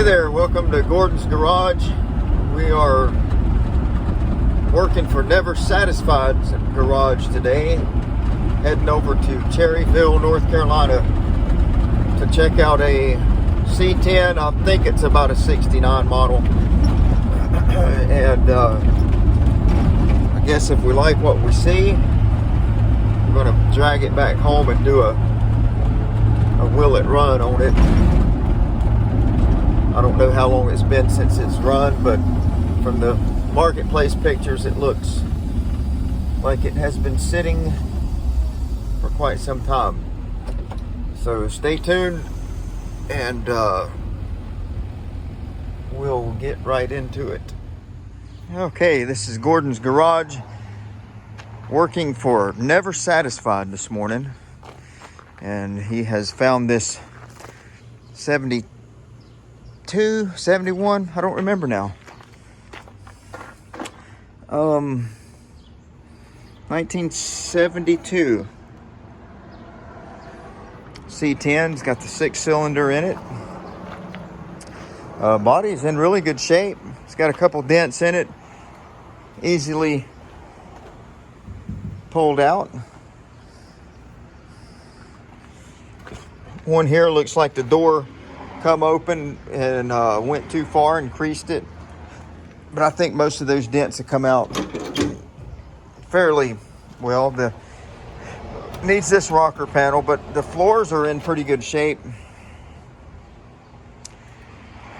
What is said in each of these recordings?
Hey there, welcome to Gordon's Garage. We are working for Never Satisfied Garage today, heading over to Cherryville, North Carolina to check out a C10. I think it's about a 69 model. And I guess if we like what we see, we're going to drag it back home and do a will it run on it. I don't know how long it's been since it's run, but from the marketplace pictures, it looks like it has been sitting for quite some time. So stay tuned, and we'll get right into it. Okay, this is Gordon's Garage, working for Never Satisfied this morning, and he has found this 72, 71, I don't remember now. 1972 C10. It's got the 6-cylinder in it. Body's in really good shape. It's got a couple dents in it, easily pulled out. One here looks like the door come open and went too far and creased it, but I think most of those dents have come out fairly well. The needs this rocker panel, but the floors are in pretty good shape.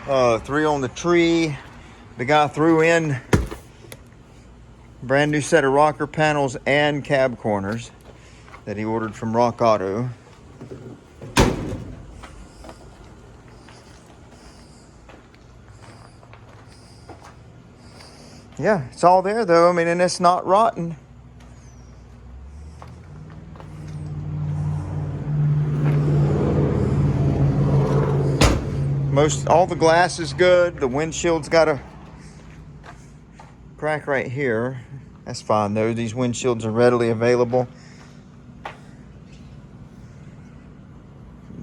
3 on the tree. The guy threw in brand new set of rocker panels and cab corners that he ordered from Rock Auto. Yeah, it's all there though. I mean, and it's not rotten. All the glass is good. The windshield's got a crack right here. That's fine though. These windshields are readily available.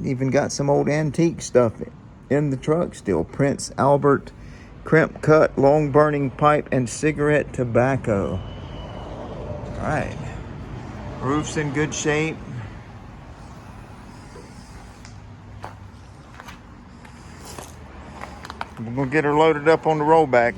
Even got some old antique stuff in the truck still. Prince Albert crimp cut, long burning pipe, and cigarette tobacco. All right. Roof's in good shape. We're gonna get her loaded up on the rollback.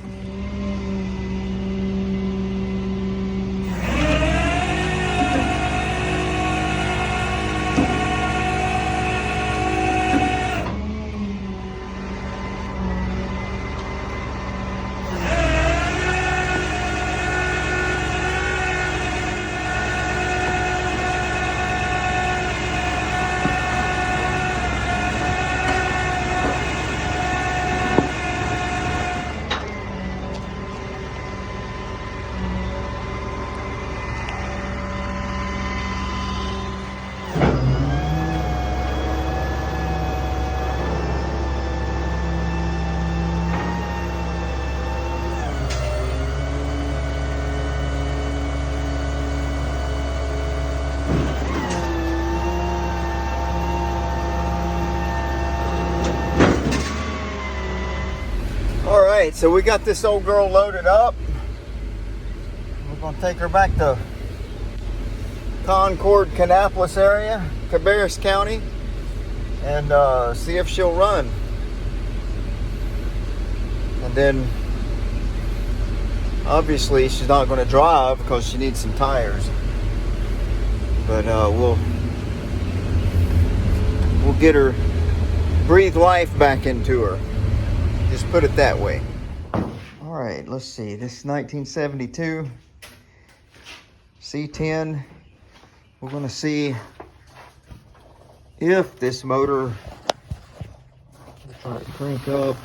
Alright, so we got this old girl loaded up. We're going to take her back to Concord, Kannapolis area, Cabarrus County, and see if she'll run. And then, obviously, she's not going to drive because she needs some tires. But we'll get her, breathe life back into her. Just put it that way. All right, let's see. This is 1972 C10. We're going to see if this motor, try to crank up.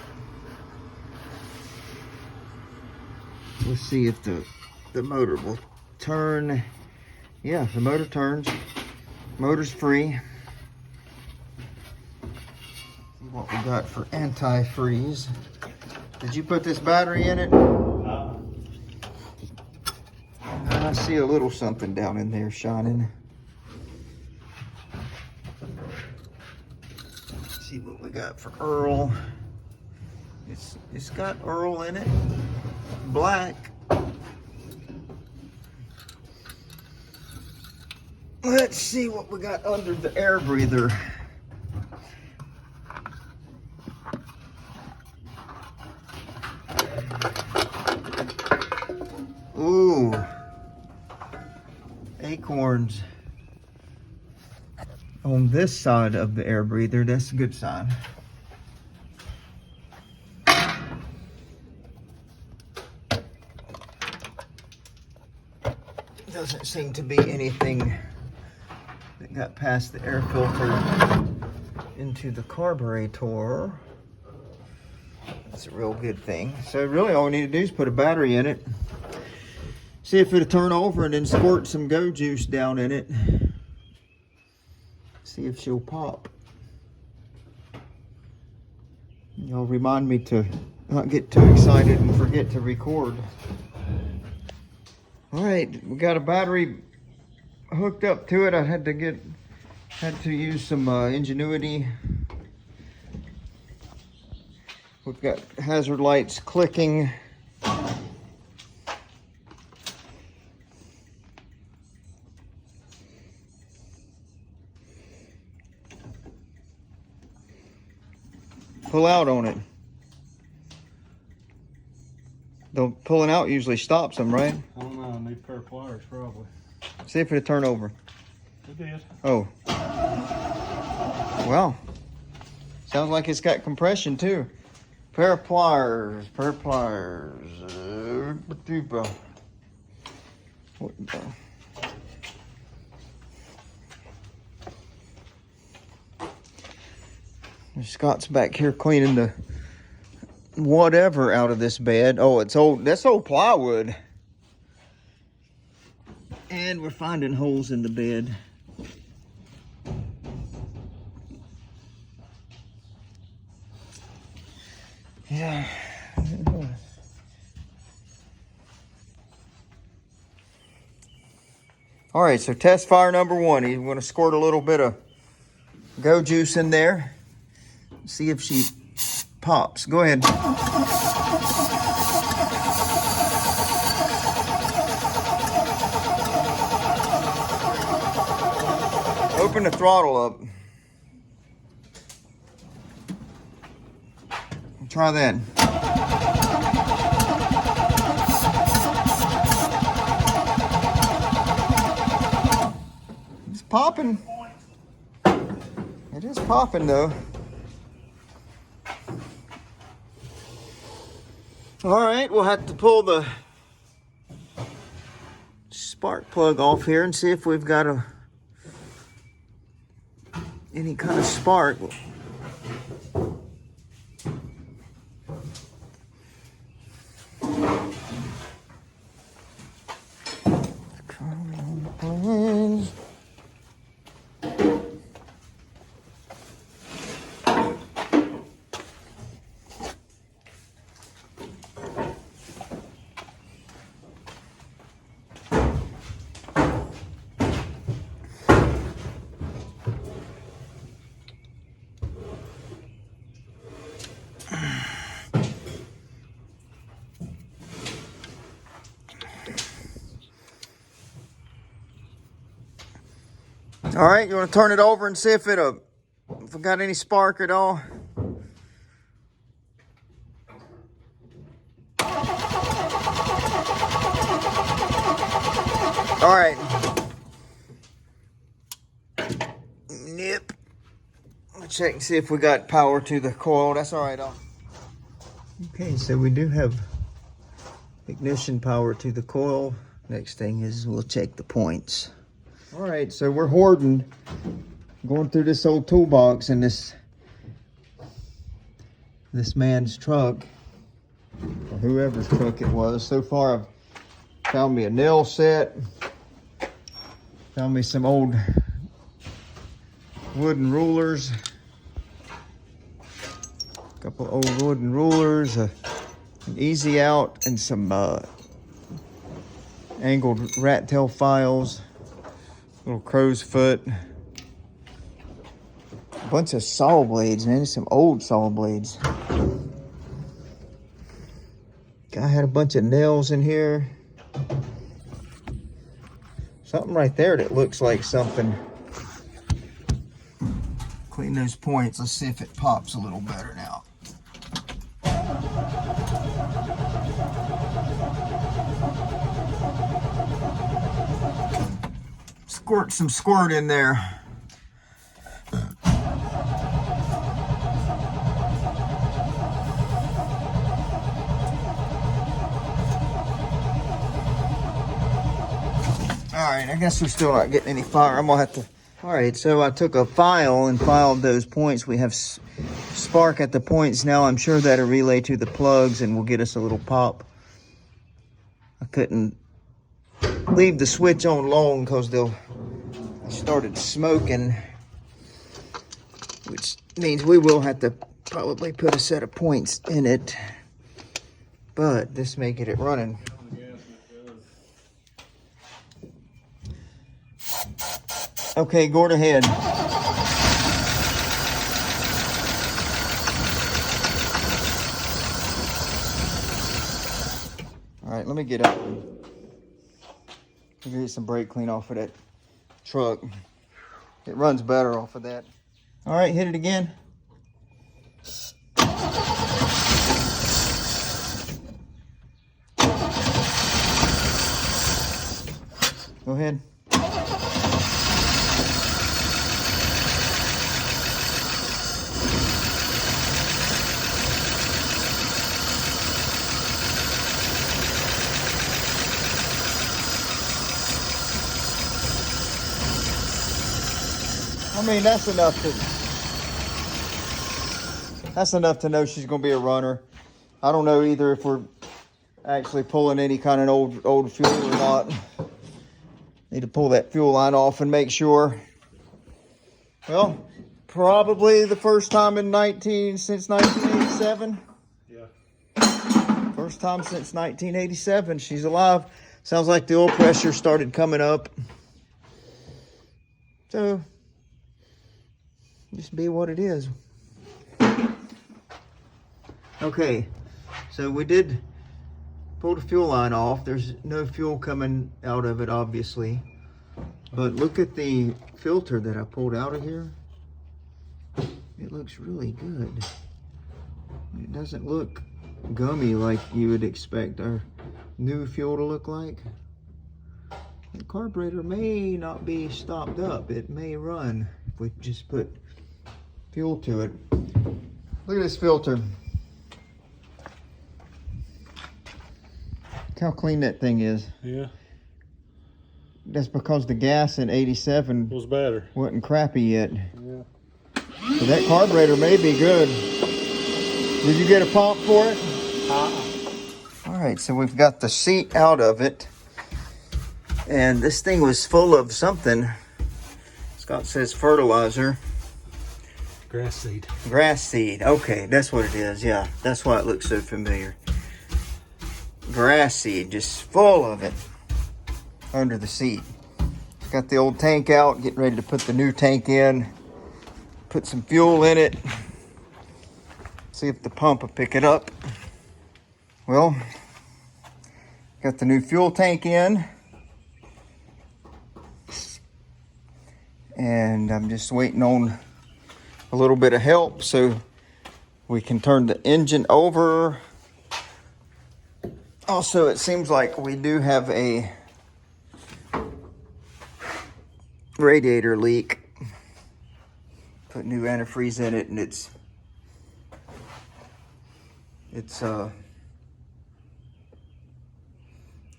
Let's see if the motor will turn. Yeah, the motor turns. Motor's free. What we got for antifreeze. Did you put this battery in it? I see a little something down in there shining. Let's see what we got for Earl. It's got Earl in it, black. Let's see what we got under the air breather. Ooh, acorns on this side of the air breather. That's a good sign. Doesn't seem to be anything that got past the air filter into the carburetor. That's a real good thing. So really all we need to do is put a battery in it. See if it'll turn over and then squirt some go juice down in it. See if she'll pop. Y'all remind me to not get too excited and forget to record. All right, we got a battery hooked up to it. I had to use some ingenuity. We've got hazard lights clicking. Pull out on it. The pulling out usually stops them, right? I don't know, I need a pair of pliers probably. See if it'll turn over. It did. Oh. Well, sounds like it's got compression too. Pair of pliers, What the? Scott's back here cleaning the whatever out of this bed. Oh, it's old. That's old plywood. And we're finding holes in the bed. Yeah. All right, so test fire number one. You want to squirt a little bit of go juice in there. See if she pops. Go ahead. Open the throttle up. Try that. It's popping. It is popping though. All right, we'll have to pull the spark plug off here and see if we've got any kind of spark. All right, you want to turn it over and see if it got any spark at all? All right. Nip. Let's check and see if we got power to the coil. That's all right. Okay, so we do have ignition power to the coil. Next thing is we'll check the points. All right, so we're going through this old toolbox in this man's truck, or whoever's truck it was. So far, I've found me a nail set, found me some old wooden rulers, a couple old wooden rulers, an easy out, and some angled rat tail files. Little crow's foot. A bunch of saw blades, man. Some old saw blades. I had a bunch of nails in here. Something right there that looks like something. Clean those points. Let's see if it pops a little better now. Squirt some squirt in there. Alright, I guess we're still not getting any fire. I'm gonna have to. Alright, so I took a file and filed those points. We have spark at the points now. I'm sure that'll relay to the plugs and will get us a little pop. I couldn't leave the switch on long because they started smoking, which means we will have to probably put a set of points in it. But this may get it running. Okay, go ahead. All right, let me get up. Get some brake clean off of that truck. It runs better off of that. All right, hit it again. Go ahead. I mean, that's enough to know she's gonna be a runner. I don't know either if we're actually pulling any kind of old fuel or not. Need to pull that fuel line off and make sure. Well, probably the first time since 1987. Yeah. First time since 1987. She's alive. Sounds like the oil pressure started coming up. So, just be what it is. Okay, so we did pull the fuel line off. There's no fuel coming out of it, obviously. But look at the filter that I pulled out of here. It looks really good. It doesn't look gummy like you would expect our new fuel to look like. The carburetor may not be stopped up. It may run if we just put fuel to it. Look at this filter. Look how clean that thing is. Yeah. That's because the gas in 87 Was better. wasn't crappy yet. Yeah. So that carburetor may be good. Did you get a pump for it? All right, so we've got the seat out of it. And this thing was full of something. Scott says fertilizer. Grass seed. Grass seed. Okay, that's what it is. Yeah, that's why it looks so familiar. Grass seed, just full of it under the seat. Got the old tank out, getting ready to put the new tank in. Put some fuel in it. See if the pump will pick it up. Well, got the new fuel tank in. And I'm just waiting on a little bit of help so we can turn the engine over. Also, it seems like we do have a radiator leak. Put new antifreeze in it and it's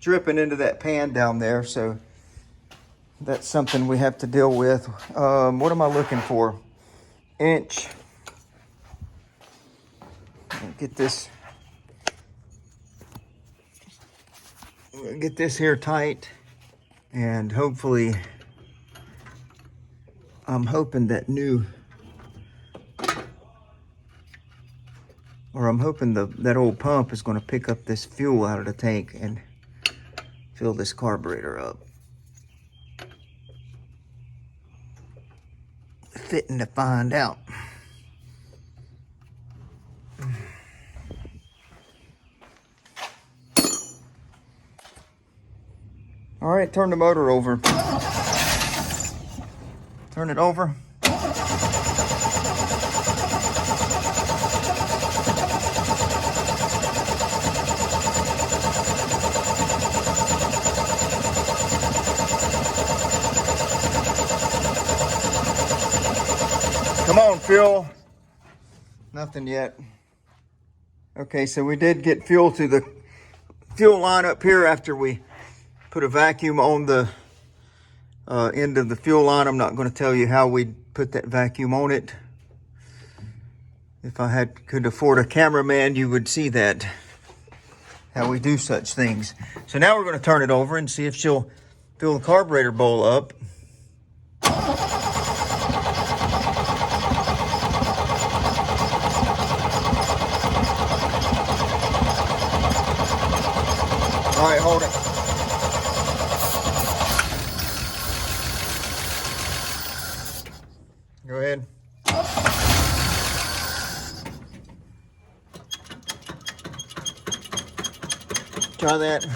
dripping into that pan down there, so that's something we have to deal with. What am I looking for? Inch. Get this here tight, and hopefully I'm hoping that that old pump is going to pick up this fuel out of the tank and fill this carburetor up. Fitting to find out. All right, turn the motor over. Turn it over. Come on, fuel. Nothing yet. Okay, so we did get fuel to the fuel line up here after we put a vacuum on the end of the fuel line. I'm not going to tell you how we put that vacuum on it. If I could afford a cameraman, you would see that, how we do such things. So now we're going to turn it over and see if she'll fill the carburetor bowl up. All right, hold it. Go ahead. Try that.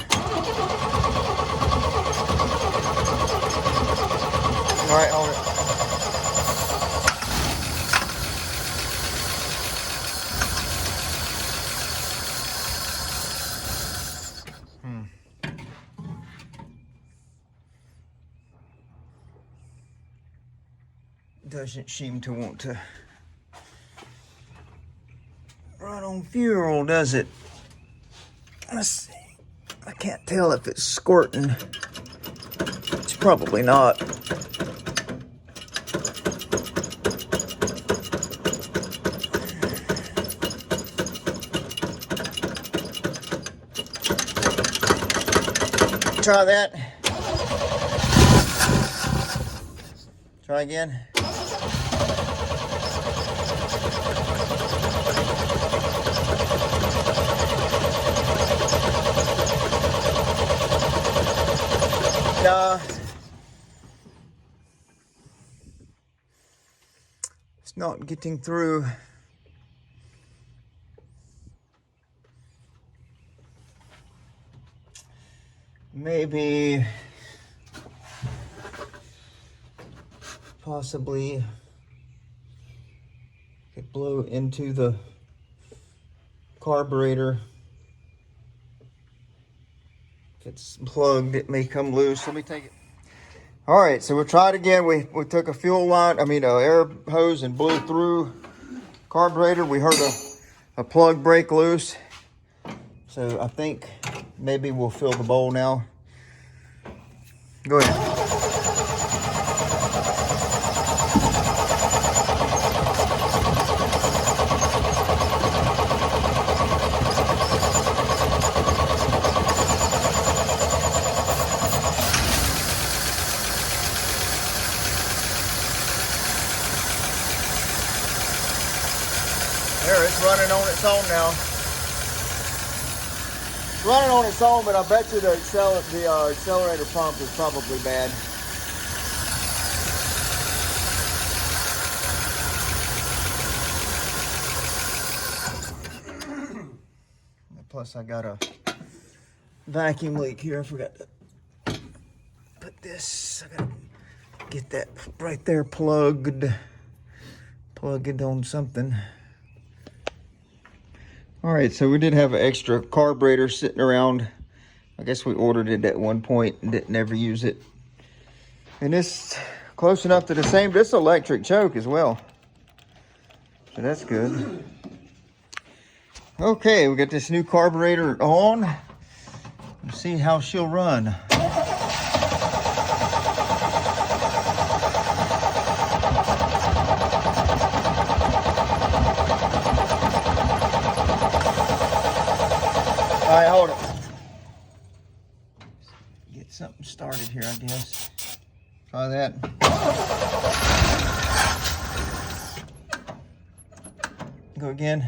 All right, hold it. Doesn't seem to want to run on fuel, does it? Let's see. I can't tell if it's squirting. It's probably not. Try that. Try again. It's not getting through. Maybe, possibly, could blow into the carburetor. If it's plugged, it may come loose. Let me take it. All right, so we'll try it again. We took a fuel line, air hose, and blew through carburetor. We heard a plug break loose. So I think maybe we'll fill the bowl now. Go ahead. There, it's running on its own now. It's running on its own, but I bet you the accelerator pump is probably bad. Plus, I got a vacuum leak here. I forgot to put this. I gotta get that right there plugged on something. All right, so we did have an extra carburetor sitting around. I guess we ordered it at one point and didn't ever use it. And it's close enough to the same. This electric choke as well. So that's good. Okay, we got this new carburetor on. Let's see how she'll run. All right, hold it. Get something started here, I guess. Try that. Go again.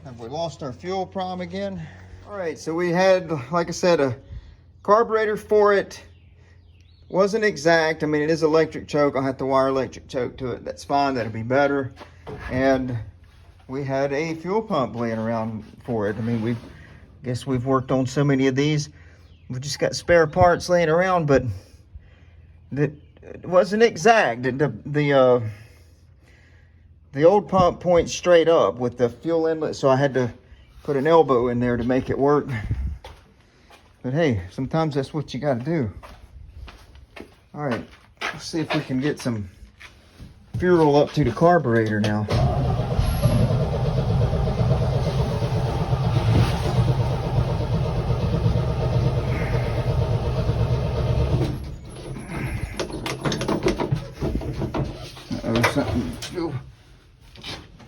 Have we lost our fuel prime again? All right, so we had, like I said, a Carburetor for it wasn't exact. I mean, it is electric choke. I'll have to wire electric choke to it. That's fine. That'll be better. And we had a fuel pump laying around for it. I mean, guess we've worked on so many of these. We just got spare parts laying around, but it wasn't exact. The old pump points straight up with the fuel inlet, so I had to put an elbow in there to make it work. But hey, sometimes that's what you got to do. All right, let's see if we can get some fuel up to the carburetor now. Something,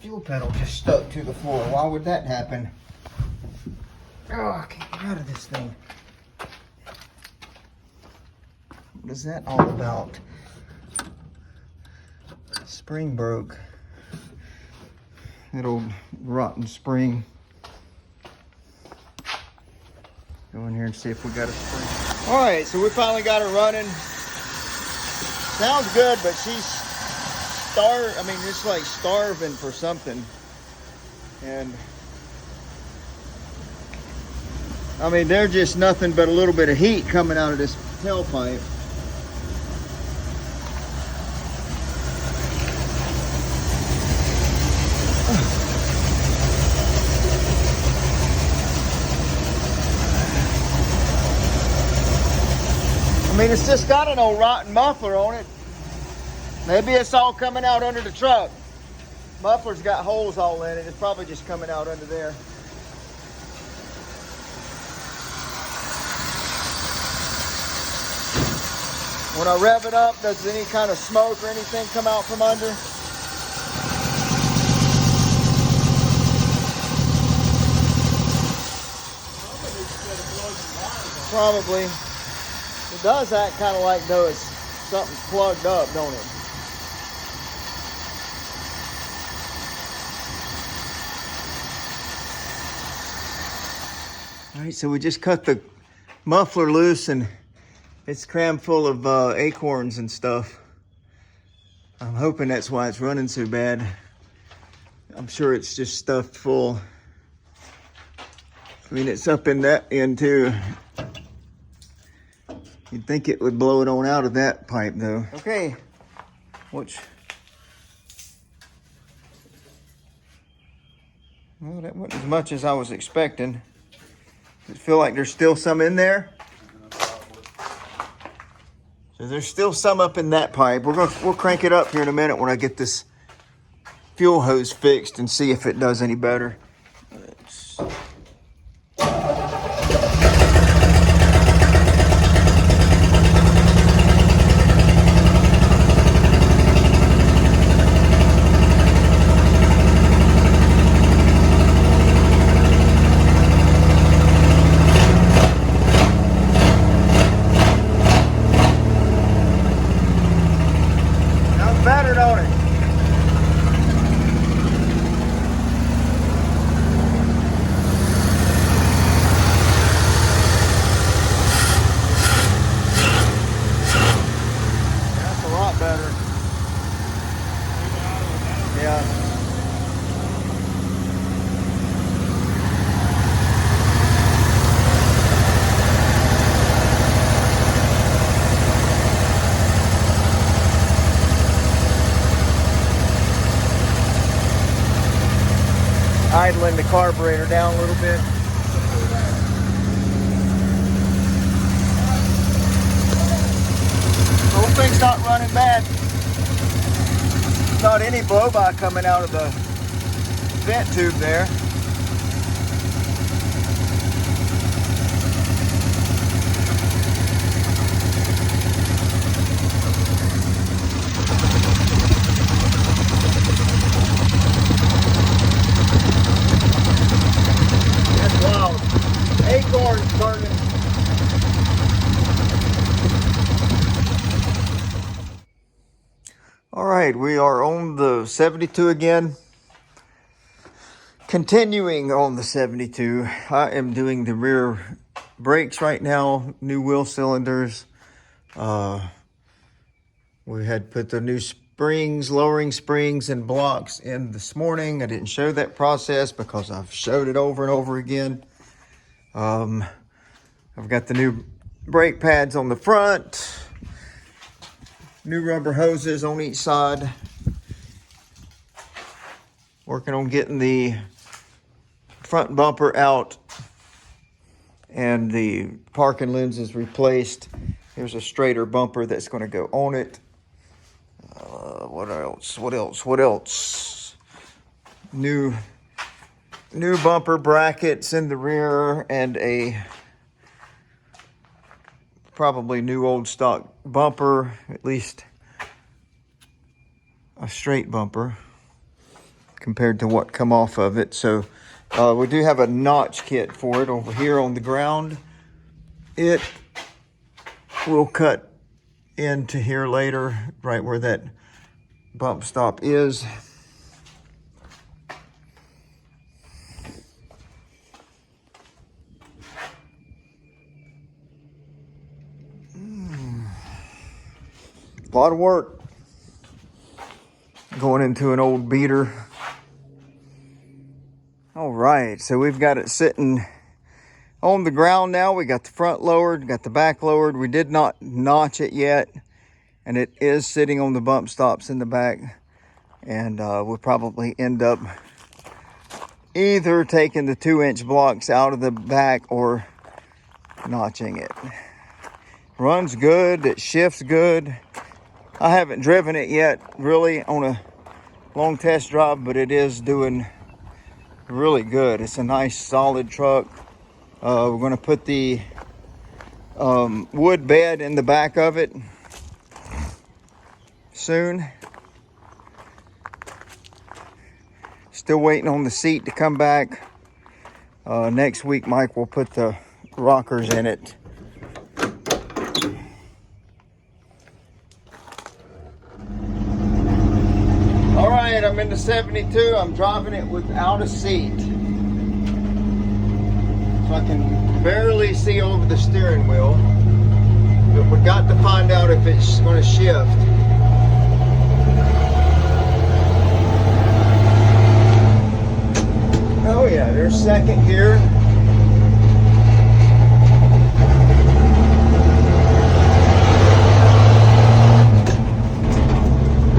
fuel pedal just stuck to the floor. Why would that happen? Oh, I can't get out of this thing. What is that all about? Spring broke. That old rotten spring. Go in here and see if we got a spring. All right, so we finally got her running. Sounds good, but she's it's like starving for something. And I mean, there's just nothing but a little bit of heat coming out of this tailpipe. I mean, it's just got an old rotten muffler on it. Maybe it's all coming out under the truck. Muffler's got holes all in it. It's probably just coming out under there. When I rev it up, does any kind of smoke or anything come out from under? Probably. It does act kind of like though it's something's plugged up, don't it? All right, so we just cut the muffler loose and it's crammed full of acorns and stuff. I'm hoping that's why it's running so bad. I'm sure it's just stuffed full. I mean, it's up in that end too. You'd think it would blow it on out of that pipe though. Okay, well, that wasn't as much as I was expecting. Does it feel like there's still some in there? So there's still some up in that pipe. We'll crank it up here in a minute when I get this fuel hose fixed and see if it does any better. Better, don't it? That's a lot better. Yeah. Idling the carburetor down a little bit. The whole thing's not running bad. Not any blow-by coming out of the vent tube there. Acorns burning. All right, we are on the 72 again. Continuing on the 72, I am doing the rear brakes right now, new wheel cylinders. We had put the new springs, lowering springs and blocks in this morning. I didn't show that process because I've showed it over and over again. I've got the new brake pads on the front, new rubber hoses on each side. Working on getting the front bumper out and the parking lenses replaced. There's a straighter bumper that's going to go on it. What else? New bumper brackets in the rear and a probably new old stock bumper, at least a straight bumper compared to what come off of it. So we do have a notch kit for it over here on the ground. It will cut into here later, right where that bump stop is. A lot of work going into an old beater. All right, so we've got it sitting on the ground now. We got the front lowered, got the back lowered. We did not notch it yet, and it is sitting on the bump stops in the back. And we'll probably end up either taking the 2-inch blocks out of the back or notching it. Runs good, it shifts good. I haven't driven it yet really on a long test drive, but it is doing really good. It's a nice solid truck. We're going to put the wood bed in the back of it soon. Still waiting on the seat to come back. Next week Mike will put the rockers in it. All right, I'm in the 72. I'm driving it without a seat. So I can barely see over the steering wheel. But we got to find out if it's going to shift. Oh yeah, there's second gear.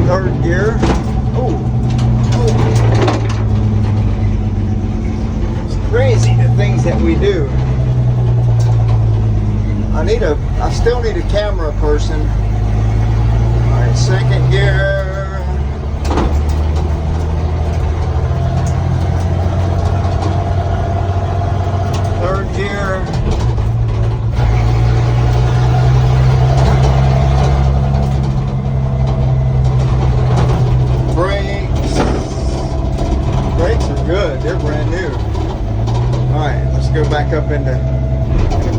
Third gear. Crazy the things that we do. I still need a camera person. All right, second gear. Third gear. Brakes are good. They're brand new. All right, let's go back up into,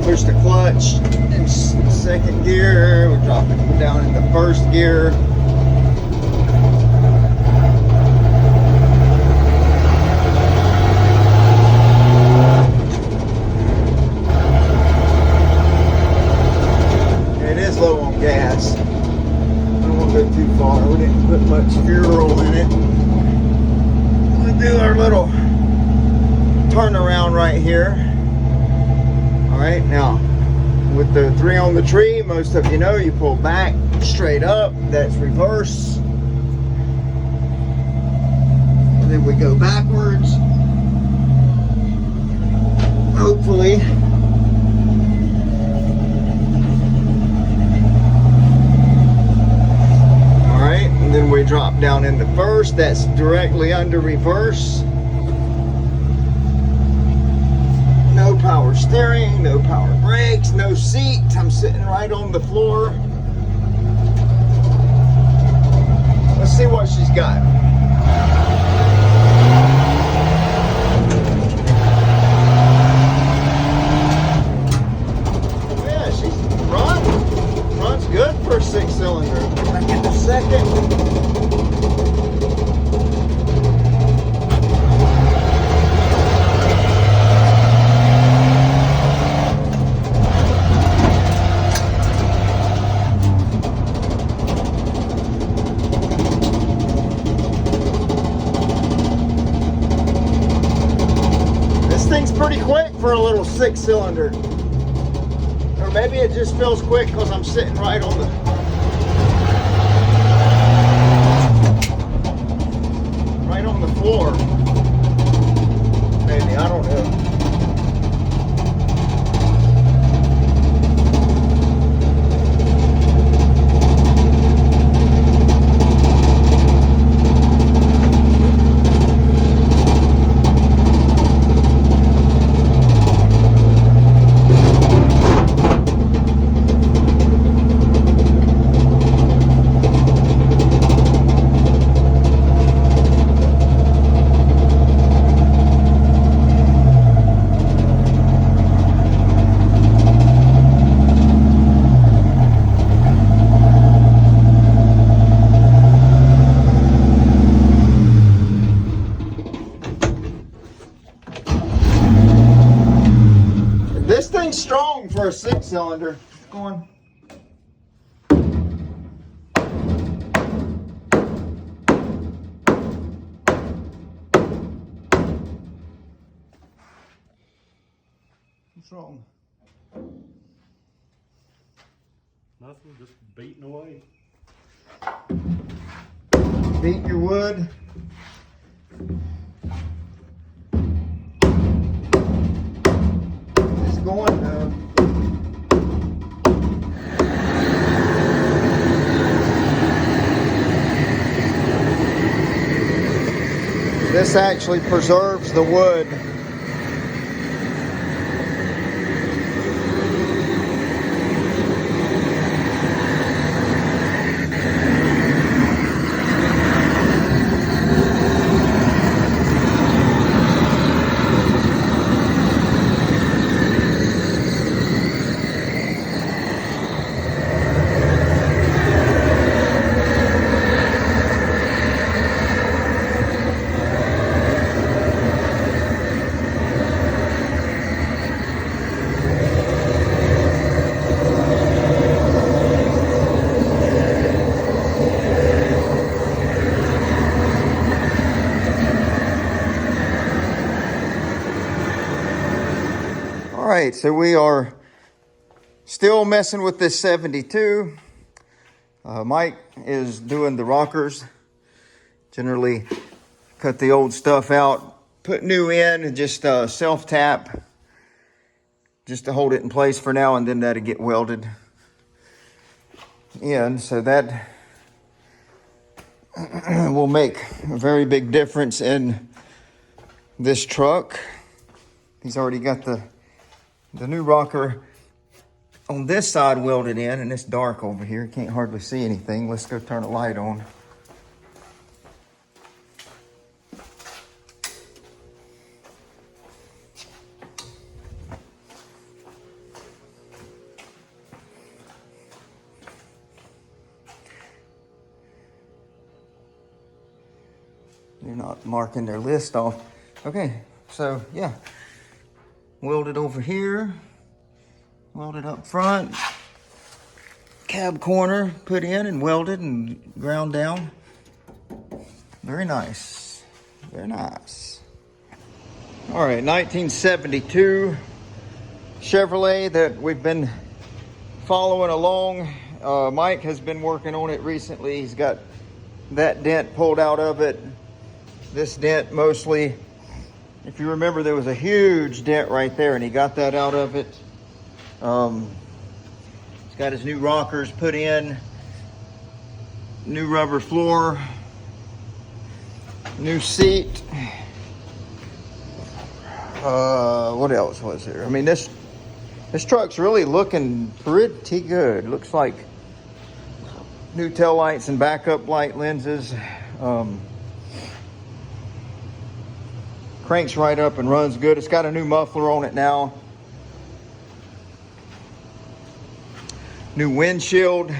push the clutch in second gear. We're dropping down in the first gear. It is low on gas. I don't want to go too far. We didn't put much fuel in it. We'll do our little turnaround right here. All right, now with the 3 on the tree, most of you know you pull back straight up. That's reverse. And then we go backwards. Hopefully. All right, and then we drop down into first. That's directly under reverse. No power steering, no power brakes, no seat. I'm sitting right on the floor. Let's see what she's got. Yeah, she's runs good for a 6-cylinder. I get the second. thing's pretty quick for a little 6-cylinder. Or maybe it just feels quick because I'm sitting right on the floor. Maybe, I don't know. This thing's strong for a 6-cylinder. Go on. What's wrong? Nothing, just beating away. Beat your wood. It's going now. This actually preserves the wood. All right, so we are still messing with this 72. Mike is doing the rockers. Generally cut the old stuff out, put new in, and just self-tap just to hold it in place for now, and then that'll get welded in. So that will make a very big difference in this truck. He's already got the new rocker on this side welded in, and it's dark over here. Can't hardly see anything. Let's go turn a light on. They're not marking their list off. Okay, so yeah. Welded over here, welded up front, cab corner put in and welded and ground down. Very nice, very nice. All right, 1972 Chevrolet that we've been following along. Mike has been working on it recently. He's got that dent pulled out of it. This dent mostly. If you remember, there was a huge dent right there, and he got that out of it. He's got his new rockers put in, new rubber floor, new seat. What else was there? I mean, this truck's really looking pretty good. Looks like new tail lights and backup light lenses. Cranks right up and runs good. It's got a new muffler on it now. New windshield.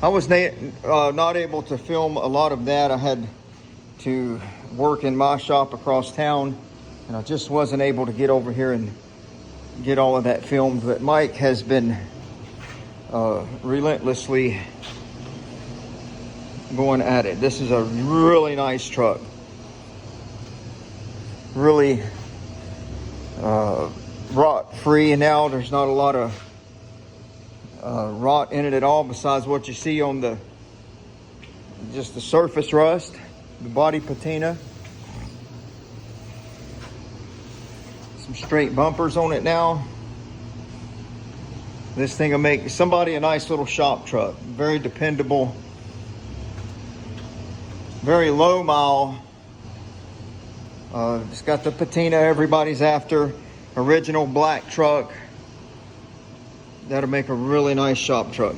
I was not able to film a lot of that. I had to work in my shop across town, and I just wasn't able to get over here and get all of that filmed. But Mike has been relentlessly going at it. This is a really nice truck. Really rot free now. There's not a lot of rot in it at all, besides what you see on the just the surface rust, the body patina. Some straight bumpers on it now. This thing will make somebody a nice little shop truck. Very dependable, very low mile. It's got the patina everybody's after. Original black truck. That'll make a really nice shop truck.